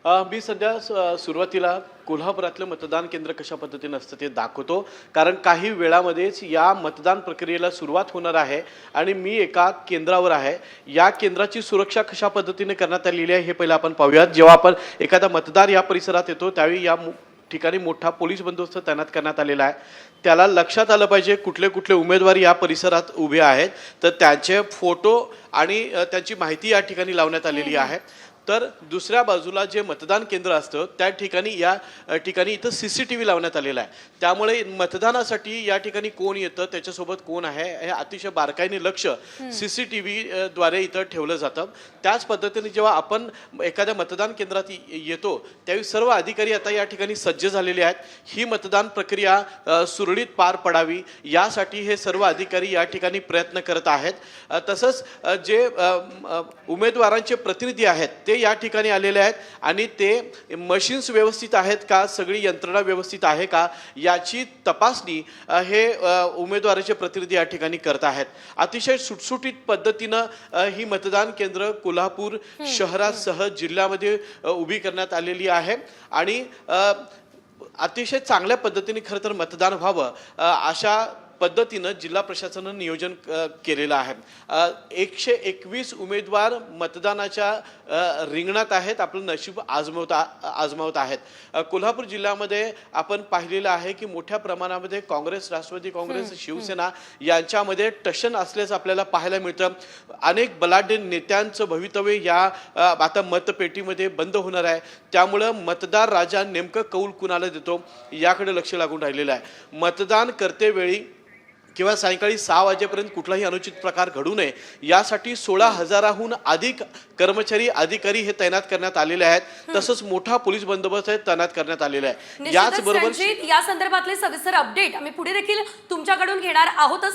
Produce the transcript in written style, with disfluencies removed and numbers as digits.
मी सध्या सुरुवातीला कोल्हापुरातलं मतदान केंद्र कशा पद्धतीने असतं ते दाखवतो, कारण काही वेळामध्येच या मतदान प्रक्रियेला सुरुवात होणार आहे आणि मी एका केंद्रावर आहे. या केंद्राची सुरक्षा कशा पद्धतीने करण्यात आलेली आहे हे पहिलं आपण पाहूयात. जेव्हा आपण एखादा मतदार या परिसरात येतो त्यावेळी या ठिकाणी मोठा पोलीस बंदोबस्त तैनात करण्यात आलेला आहे. त्याला लक्षात आलं पाहिजे कुठले कुठले उमेदवार या परिसरात उभे आहेत, तर त्यांचे फोटो आणि त्यांची माहिती या ठिकाणी लावण्यात आलेली आहे. तर दुसऱ्या बाजूला जे मतदान केंद्र असतं त्या ठिकाणी इथं CCTV लावण्यात आलेला आहे. त्यामुळे मतदानासाठी या ठिकाणी कोण येतं, त्याच्यासोबत कोण आहे हे अतिशय बारकाईने लक्ष CCTV द्वारे इथं ठेवलं जातं. त्याच पद्धतीने जेव्हा आपण एखाद्या मतदान केंद्रात येतो त्यावेळी सर्व अधिकारी आता या ठिकाणी सज्ज झालेले आहेत. ही मतदान प्रक्रिया सुरळीत पार पडावी यासाठी हे सर्व अधिकारी या ठिकाणी प्रयत्न करत आहेत. तसंच जे उमेदवारांचे प्रतिनिधी आहेत ते या ठिकाणी आलेले आहेत आणि ते मशीन्स व्यवस्थित आहेत का, सगळी यंत्रणा व्यवस्थित आहे का याची तपासणी हे उमेदवाराचे प्रतिनिधी या ठिकाणी करत आहेत. अतिशय सुटसुटीत पद्धतीनं ही मतदान केंद्र कोल्हापूर शहरासह जिल्ह्यामध्ये उभी करण्यात आलेली आहे आणि अतिशय चांगल्या पद्धतीने खरं तर मतदान व्हावं अशा पद्धतीनं जिल्हा प्रशासनानं नियोजन केलेलं आहे. 121 उमेदवार मतदानाच्या रिंगणात आहेत, आपलं नशीब आजमावत आहेत. कोल्हापूर जिल्ह्यामध्ये आपण पाहिलेलं आहे की मोठ्या प्रमाणामध्ये काँग्रेस, राष्ट्रवादी काँग्रेस, शिवसेना यांच्यामध्ये टशन असल्याचं आपल्याला पाहायला मिळतं. अनेक बलाढ्य नेत्यांचं भवितव्य या आता मतपेटीमध्ये बंद होणार आहे. त्यामुळं मतदार राजा नेमकं कौल कुणाला देतो याकडे लक्ष लागून राहिलेलं आहे. मतदान करतेवेळी किंवा सायंकाळी 6 वाजेपर्यंत कुठलाही अनुचित प्रकार घडू नये यासाठी 16,000हून अधिक कर्मचारी अधिकारी हे तैनात करण्यात आलेले आहेत. तसंच मोठा पोलीस बंदोबस्त तैनात करण्यात आलेला आहे. याचबरोबर या संदर्भातले सविस्तर अपडेट आम्ही पुढे देखील तुमच्याकडून घेणार आहोतच.